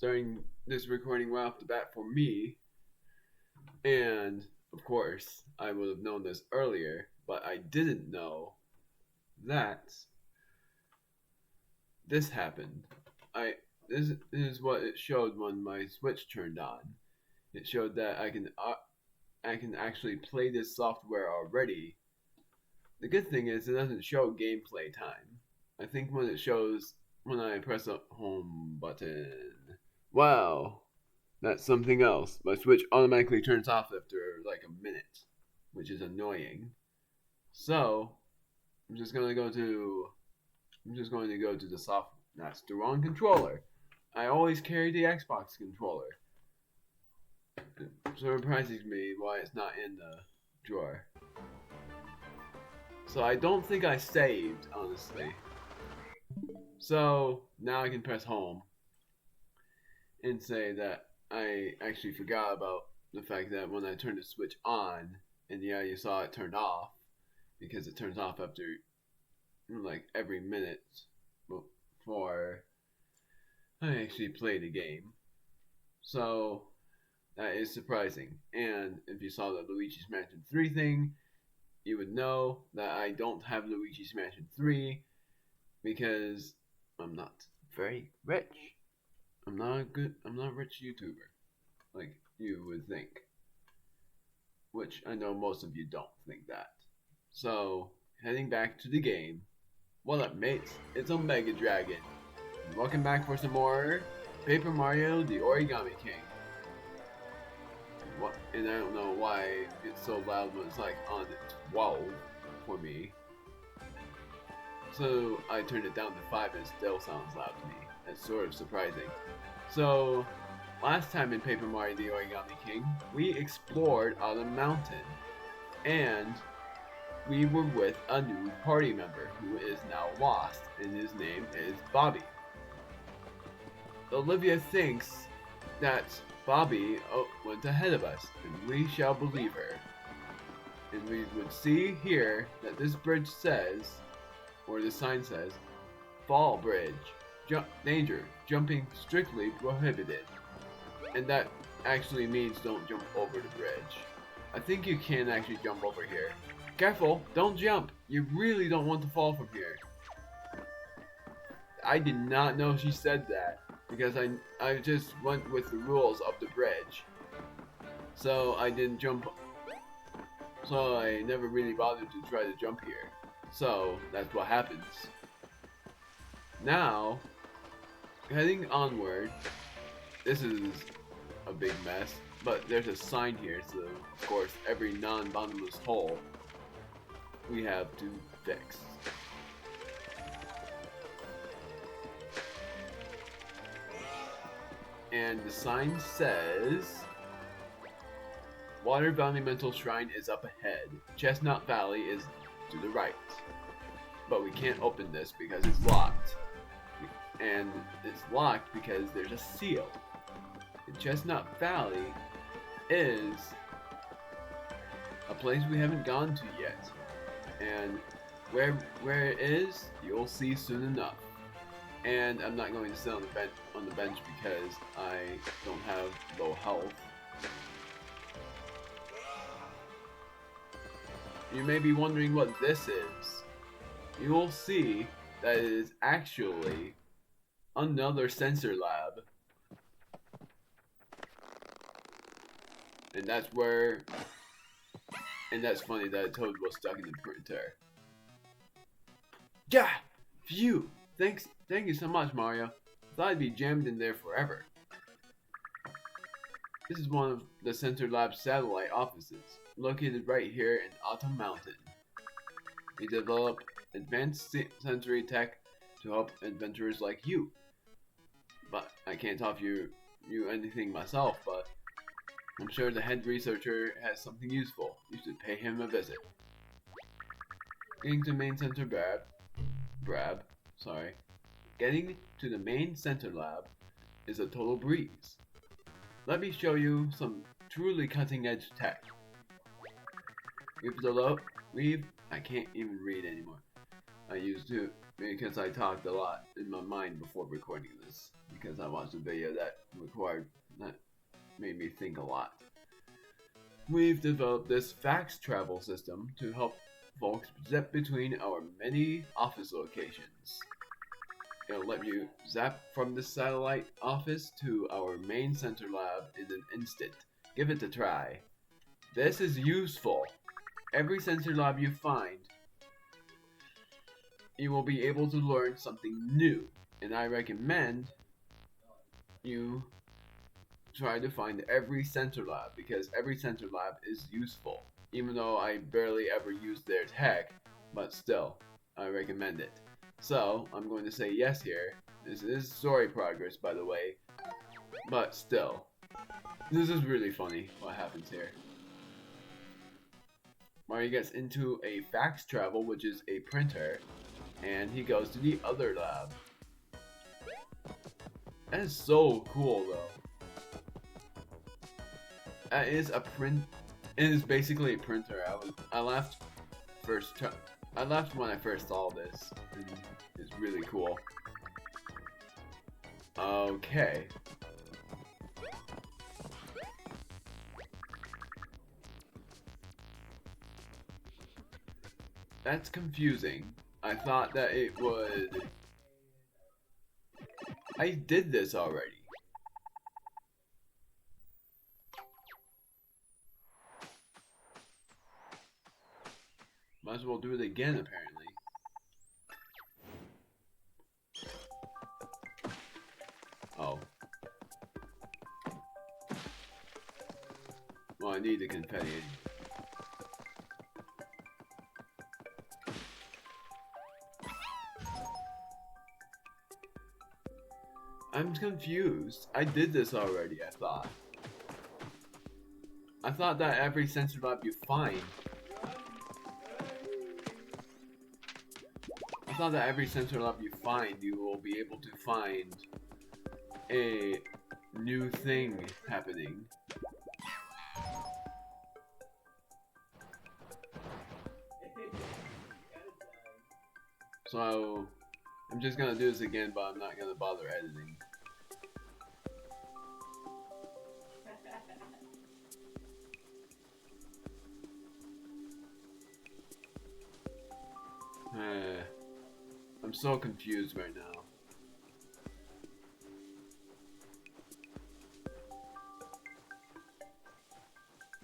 starting this recording right off the bat for me. And of course, I would have known this earlier, but I didn't know that this happened. I this is what it showed when my Switch turned on. It showed that I can actually play this software already. The good thing is it doesn't show gameplay time. I think when I press the home button. Wow, that's something else. My Switch automatically turns off after like a minute, which is annoying. So I'm just gonna go to the soft. That's the wrong controller. I always carry the Xbox controller. It surprises me why it's not in the drawer. So I don't think I saved, honestly. So now I can press home and say that I actually forgot about the fact that when I turned the Switch on, and yeah, you saw it turned off, because it turns off after like every minute before I actually play the game. So that is surprising. And if you saw the Luigi's Mansion 3 thing, you would know that I don't have Luigi's Mansion 3 because I'm not very rich. I'm not a rich YouTuber like you would think. Which I know most of you don't think that. So, heading back to the game. What up, mates? It's Omega Dragon. And welcome back for some more Paper Mario the Origami King. And I don't know why it's so loud when it's like on 12 for me. So I turned it down to 5 and it still sounds loud to me. That's sort of surprising. So, last time in Paper Mario the Origami King, we explored on a mountain. And we were with a new party member who is now lost, and his name is Bobby. Olivia thinks that Bobby went ahead of us, and we shall believe her. And we would see here that this bridge says, or the sign says, Fall Bridge. Danger. Jumping strictly prohibited. And that actually means don't jump over the bridge. I think you can actually jump over here. Careful, don't jump. You really don't want to fall from here. I did not know she said that because I just went with the rules of the bridge. So I didn't jump. So I never really bothered to try to jump here. So that's what happens. Now, heading onward, this is a big mess, but there's a sign here, so of course every non-bottomless hole we have to fix. And the sign says, Water Vellumental Shrine is up ahead. Chestnut Valley is to the right. But we can't open this because it's locked. And it's locked because there's a seal. The Chestnut Valley is a place we haven't gone to yet. And where it is, you'll see soon enough. And I'm not going to sit on the bench because I don't have low health. You may be wondering what this is. You will see that it is actually another sensor lab. And that's funny that Toad was stuck in the printer. Yeah! Phew! Thank you so much, Mario. Thought I'd be jammed in there forever. This is one of the Sensor Lab's satellite offices, located right here in Autumn Mountain. We develop advanced sensory tech to help adventurers like you. But I can't offer you anything myself, but I'm sure the head researcher has something useful. You should pay him a visit. Getting to main center Getting to the main center lab is a total breeze. Let me show you some truly cutting-edge tech. I can't even read anymore. I used to, because I talked a lot in my mind before recording this, because I watched a video that made me think a lot. We've developed this fax travel system to help folks zip between our many office locations. It'll let you zap from the satellite office to our main center lab in an instant. Give it a try. This is useful. Every center lab you find, you will be able to learn something new, and I recommend you try to find every center lab, because every center lab is useful. Even though I barely ever use their tech, but still, I recommend it. So, I'm going to say yes here. This is story progress, by the way, but still. This is really funny, what happens here. Mario gets into a fax travel, which is a printer, and he goes to the other lab. That is so cool, though. That is a print. It is basically a printer. I laughed when I first saw this. It's really cool. Okay. That's confusing. I thought that it would... I did this already. Might as well do it again, apparently. Oh. Well, I need the confetti. I'm confused. I did this already, I thought. I thought that every sensor lab you find... I thought that every sensor lab you find, you will be able to find a new thing happening. So, I'm just gonna do this again, but I'm not gonna bother editing. I'm so confused right now.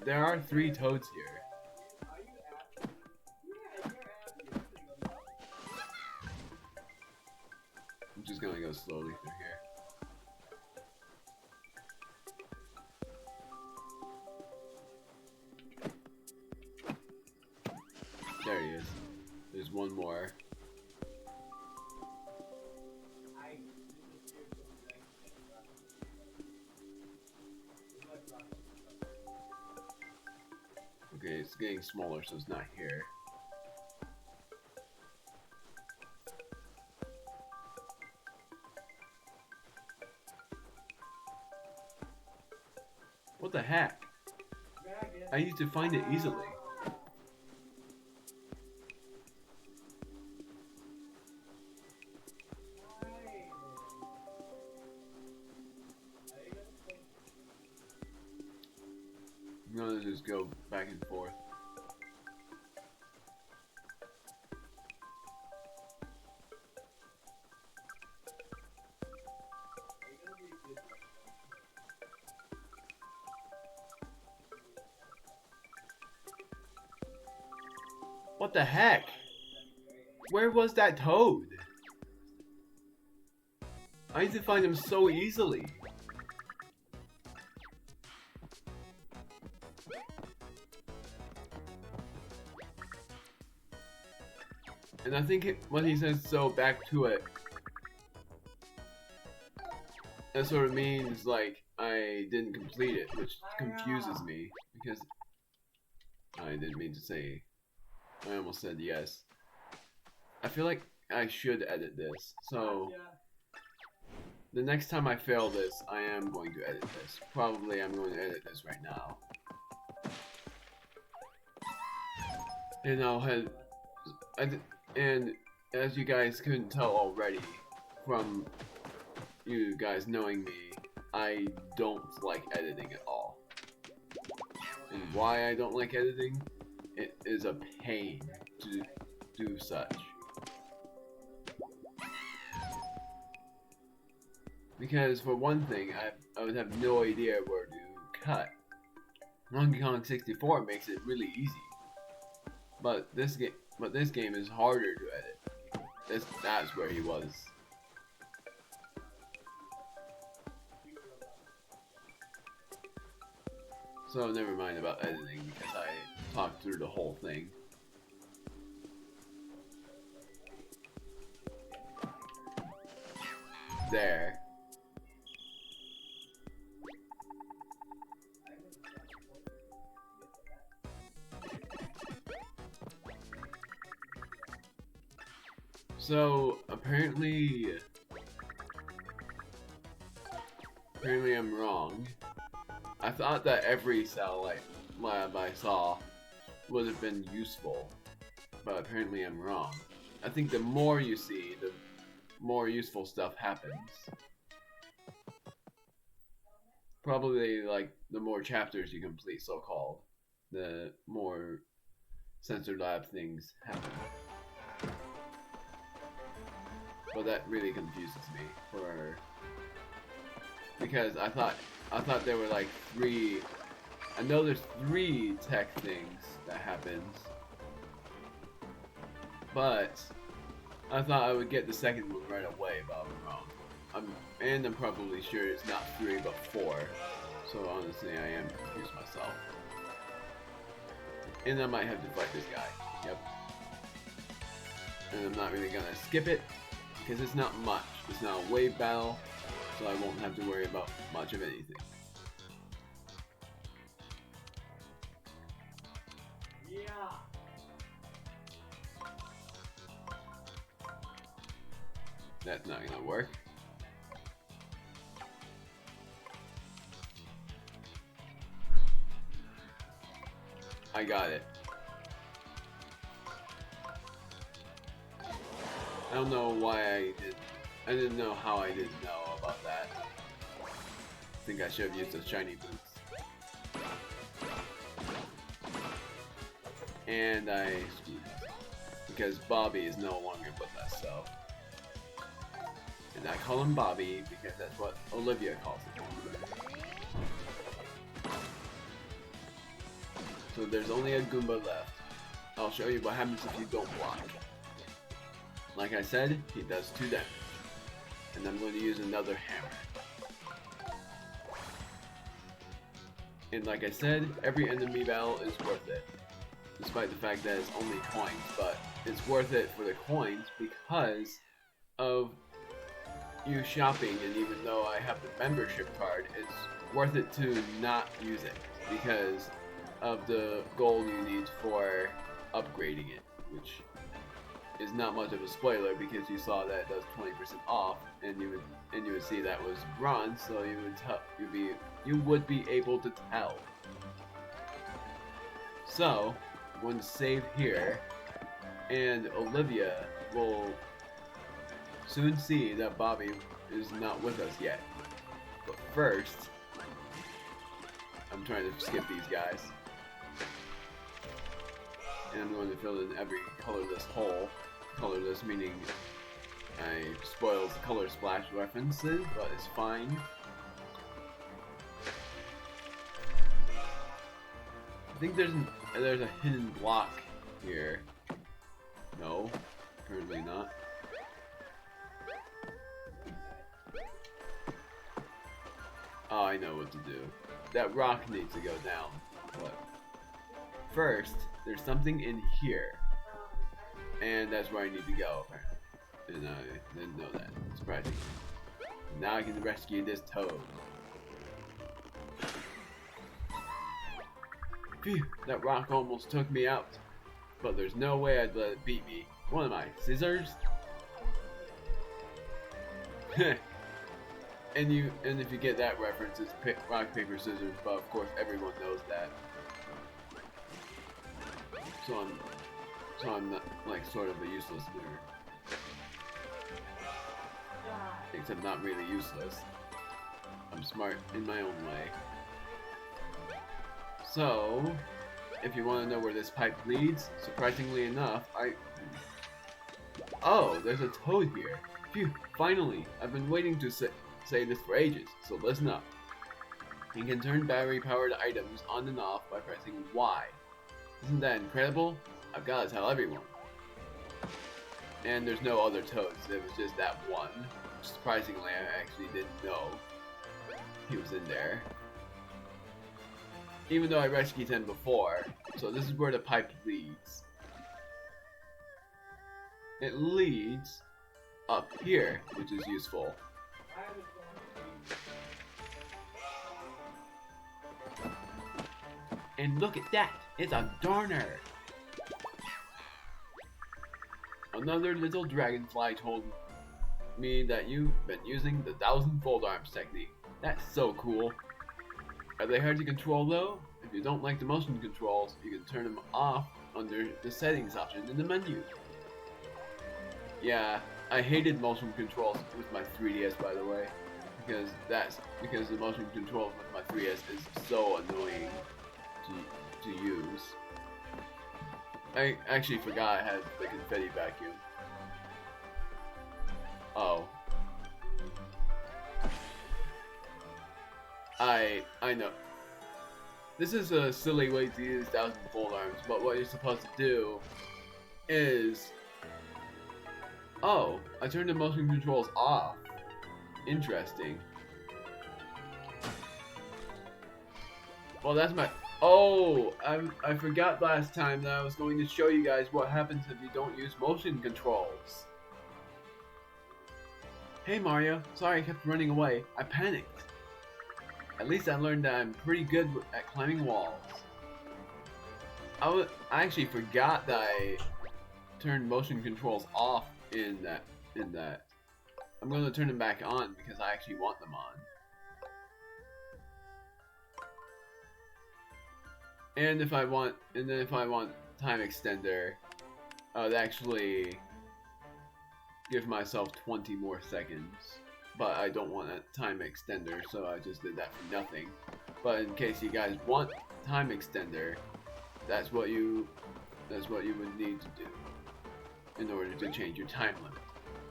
There are 3 toads here. I'm just gonna go slowly through here. There he is. There's one more. Okay, it's getting smaller, so it's not here. What the heck? I used to find it easily. I'm gonna just go back and forth. What the heck? Where was that toad? I used to find him so easily. And I think when he says so, back to it, that sort of means like I didn't complete it, which confuses me because I didn't mean to say. I almost said yes. I feel like I should edit this, so the next time I fail this, I am going to edit this. Probably I'm going to edit this right now. And I'll have... And as you guys couldn't tell already from you guys knowing me, I don't like editing at all. And why I don't like editing? It is a pain to do such. Because for one thing, I would have no idea where to cut. Donkey Kong 64 makes it really easy. But this game is harder to edit. That's where he was. So never mind about editing because I talked through the whole thing. There. So apparently I'm wrong. I thought that every satellite lab I saw would have been useful, but apparently I'm wrong. I think the more you see, the more useful stuff happens. Probably like the more chapters you complete, so-called, the more sensor lab things happen. But that really confuses me, because I thought there were like 3. I know there's 3 tech things that happens, but I thought I would get the second one right away, but I'm wrong. I'm probably sure it's not 3 but 4. So honestly, I am confused myself. And I might have to fight this guy. Yep. And I'm not really gonna skip it because it's not much. It's not a wave battle, so I won't have to worry about much of anything. Yeah. That's not gonna work. I got it. I don't know why I didn't know how I didn't know about that. I think I should have used those shiny boots. And I screwed up. Because Bobby is no longer with us, so. And I call him Bobby because that's what Olivia calls him. So there's only a Goomba left. I'll show you what happens if you don't block. Like I said, he does 2 damage. And I'm going to use another hammer. And like I said, every enemy battle is worth it. Despite the fact that it's only coins, but it's worth it for the coins because of you shopping, and even though I have the membership card, it's worth it to not use it because of the gold you need for upgrading it, which is not much of a spoiler because you saw that it does 20% off, and you would see that was bronze, so you would be able to tell. So I'm going to save here, and Olivia will soon see that Bobby is not with us yet. But first, I'm trying to skip these guys. And I'm going to fill in every colorless hole. Colorless meaning I spoils the color splash references, but it's fine. I think there's a hidden block here. No, apparently not. Oh, I know what to do. That rock needs to go down. But first, there's something in here. And that's where I need to go, apparently. And I didn't know that. Surprising. Now I can rescue this toad. Phew, that rock almost took me out. But there's no way I'd let it beat me. What am I, scissors? And if you get that reference, it's rock, paper, scissors, but of course everyone knows that. So I'm not like sort of a useless nerd. except not really useless. I'm smart in my own way. So, if you want to know where this pipe leads, surprisingly enough, Oh, there's a toad here. Phew, finally! I've been waiting to say this for ages, so listen up. You can turn battery-powered items on and off by pressing Y. Isn't that incredible? I've got to tell everyone. And there's no other toads, there was just that one. Surprisingly, I actually didn't know he was in there. Even though I rescued him before. So this is where the pipe leads. It leads up here, which is useful. And look at that! It's a Darner! Another little dragonfly told me that you've been using the 1,000 fold arms technique. That's so cool. Are they hard to control though? If you don't like the motion controls, you can turn them off under the settings option in the menu. Yeah, I hated motion controls with my 3DS, by the way, because the motion controls with my 3DS is so annoying to use. I actually forgot I had the confetti vacuum. Oh. I know. This is a silly way to use 1,000 fold arms, but what you're supposed to do is... Oh, I turned the motion controls off. Interesting. Well, that's my... Oh, I forgot last time that I was going to show you guys what happens if you don't use motion controls. Hey Mario, sorry I kept running away. I panicked. At least I learned that I'm pretty good at climbing walls. I actually forgot that I turned motion controls off in that. I'm going to turn them back on because I actually want them on. And if I want time extender, I would actually give myself 20 more seconds. But I don't want a time extender, so I just did that for nothing. But in case you guys want time extender, that's what you would need to do in order to change your time limit.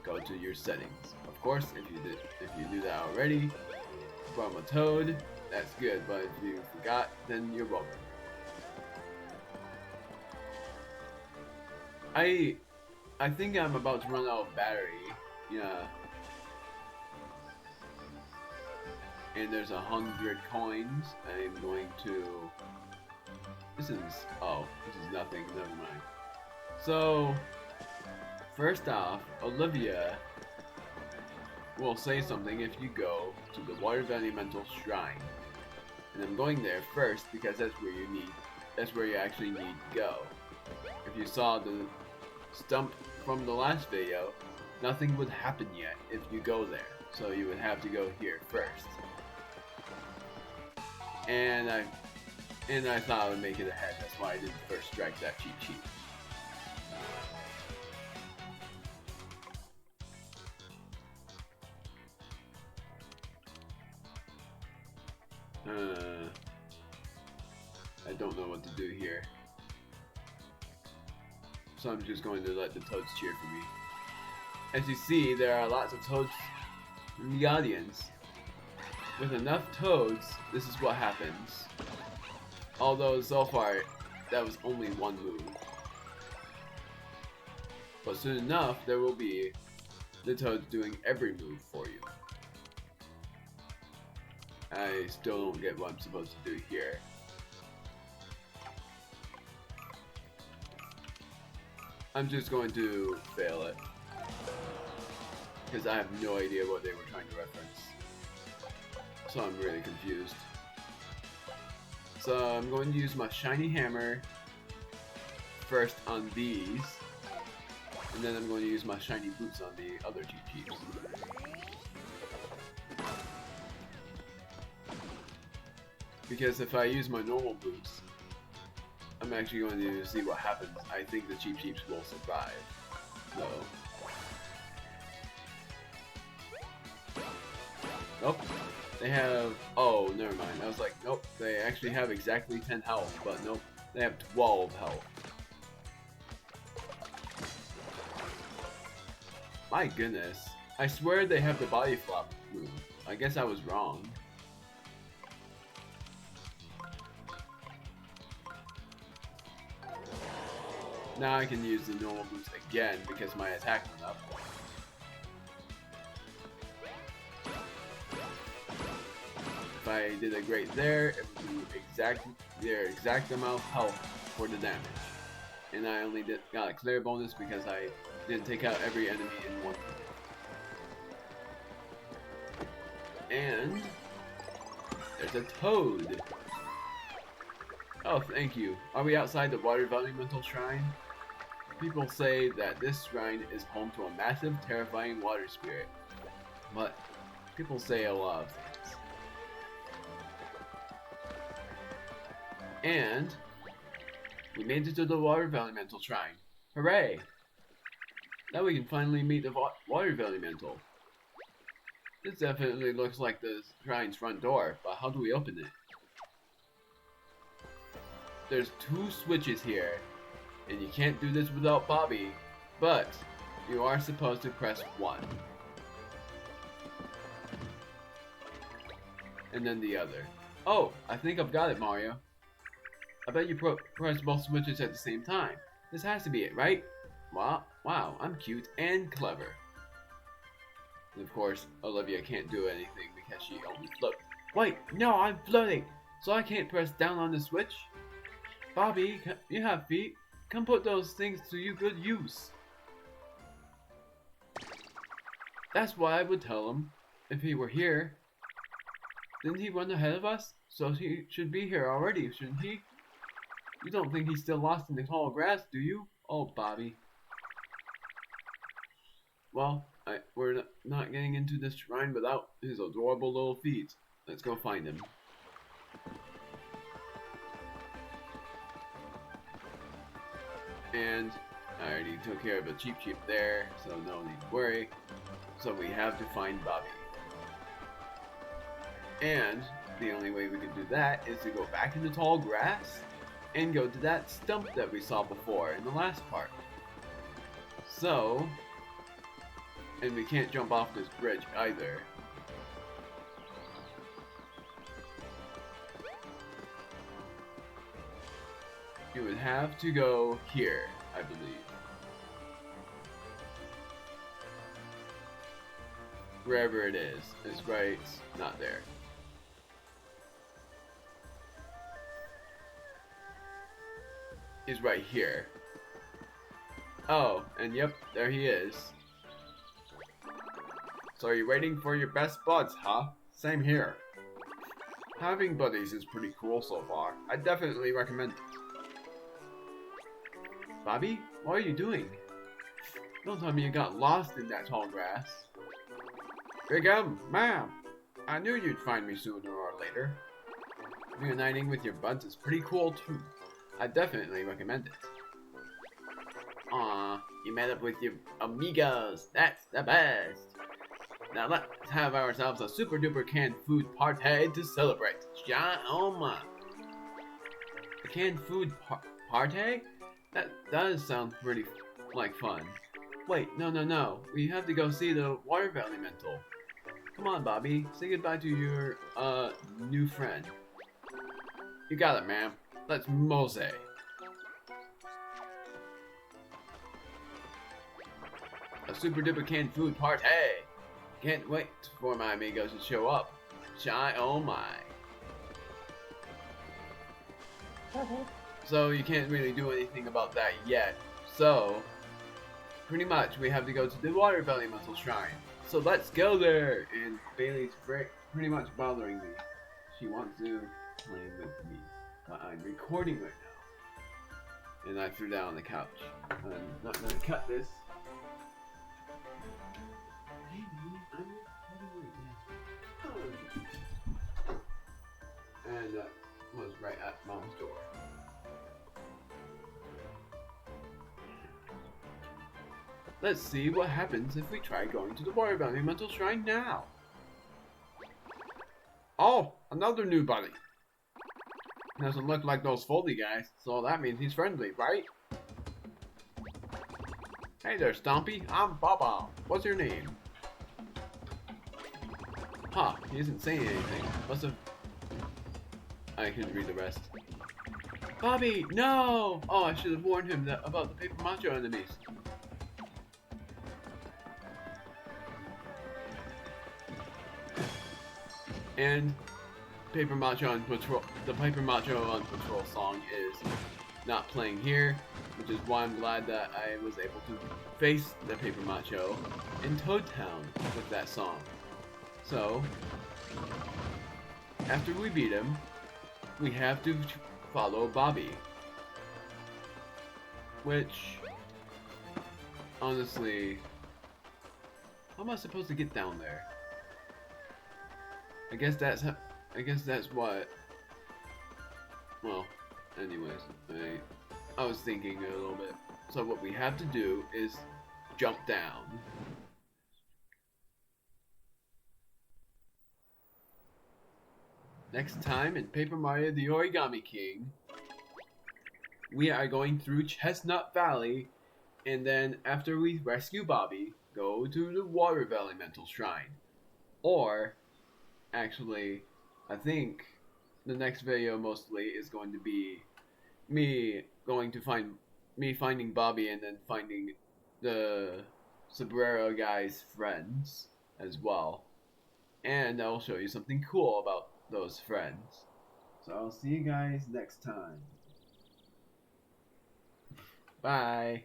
Go to your settings. Of course, if you do that already from a toad, that's good. But if you forgot, then you're welcome. I think I'm about to run out of battery. Yeah. And there's 100 coins. I'm going to... This is nothing, never mind. So, first off, Olivia will say something if you go to the Water Vellumental Shrine. And I'm going there first because that's where you actually need to go. If you saw the stump from the last video, nothing would happen yet if you go there. So you would have to go here first. And I thought I would make it ahead, that's why I didn't first strike that cheat sheet. I don't know what to do here. So I'm just going to let the toads cheer for me. As you see, there are lots of toads in the audience. With enough toads, this is what happens. Although so far, that was only one move. But soon enough, there will be the toads doing every move for you. I still don't get what I'm supposed to do here. I'm just going to fail it. Because I have no idea what they were trying to reference. So I'm really confused. So I'm going to use my shiny hammer first on these. And then I'm going to use my shiny boots on the other two cheats. Because if I use my normal boots, I'm actually going to see what happens. I think the Cheep Cheeps will survive, though. Nope. They have... Oh, never mind. I was like, nope. They actually have exactly 10 health, but nope. They have 12 health. My goodness. I swear they have the body flop move. I guess I was wrong. Now I can use the normal boost again because my attack went up. If I did a great there, it would do their exact amount of health for the damage. And I only got a clear bonus because I didn't take out every enemy in one. And there's a toad. Oh, thank you. Are we outside the Water Vellumental Shrine? People say that this shrine is home to a massive, terrifying water spirit. But people say a lot of things. And we made it to the Water Vellumental Shrine. Hooray! Now we can finally meet the Water Vellumental. This definitely looks like the shrine's front door, but how do we open it? There's 2 switches here, and you can't do this without Bobby, but you are supposed to press 1. And then the other. Oh, I think I've got it, Mario. I bet you press both switches at the same time. This has to be it, right? Wow, I'm cute and clever. And of course, Olivia can't do anything because she only floats. Wait, no, I'm floating, so I can't press down on the switch. Bobby, you have feet. Come put those things to good use. That's what I would tell him if he were here. Didn't he run ahead of us? So he should be here already, shouldn't he? You don't think he's still lost in the tall grass, do you? Oh, Bobby. Well, we're not getting into this shrine without his adorable little feet. Let's go find him. And I already took care of a Cheep there, so no need to worry. So we have to find Bobby. And the only way we can do that is to go back in the tall grass and go to that stump that we saw before in the last part. So, and we can't jump off this bridge either. You would have to go here, I believe. Wherever it is, it's right, not there. He's right here. Oh, and yep, there he is. So are you waiting for your best buds, huh? Same here. Having buddies is pretty cool so far. I definitely recommend it. Bobby, what are you doing? Don't tell me you got lost in that tall grass. Big ma'am, I knew you'd find me sooner or later. Reuniting with your buds is pretty cool too. I definitely recommend it. Aw, you met up with your amigos. That's the best. Now let's have ourselves a super duper canned food party to celebrate. Oh my. A canned food party? That does sound pretty like fun. Wait, no. We have to go see the Water Vellumental. Come on, Bobby. Say goodbye to your, new friend. You got it, ma'am. Let's mose. A super duper canned food party. Can't wait for my amigos to show up. Oh my. So you can't really do anything about that yet. So, pretty much we have to go to the Water Vellumental Shrine. So let's go there! And Bailey's pretty much bothering me. She wants to play with me. But I'm recording right now. And I threw down on the couch. I'm not going to cut this. Maybe I'm recording right now. And that was right at Mom's door. Let's see what happens if we try going to the Water Vellumental Shrine now. Oh, another new buddy. Doesn't look like those Foldy guys, so that means he's friendly, right? Hey there, Stompy. I'm Baba. What's your name? Huh, he isn't saying anything. Must have... I can read the rest. Bobby, no! Oh, I should have warned him about the Paper Macho enemies. And Paper Macho on Patrol, the Paper Macho on Patrol song is not playing here, which is why I'm glad that I was able to face the Paper Macho in Toad Town with that song. So, after we beat him, we have to follow Bobby. Which, honestly, how am I supposed to get down there? I guess that's what. Well, anyways, I was thinking a little bit. So what we have to do is jump down. Next time in Paper Mario the Origami King, we are going through Chestnut Valley, and then after we rescue Bobby, go to the Water Vellumental Shrine. Or, actually, I think the next video mostly is going to be me finding Bobby and then finding the Sombrero guy's friends as well. And I'll show you something cool about those friends. So I'll see you guys next time. Bye.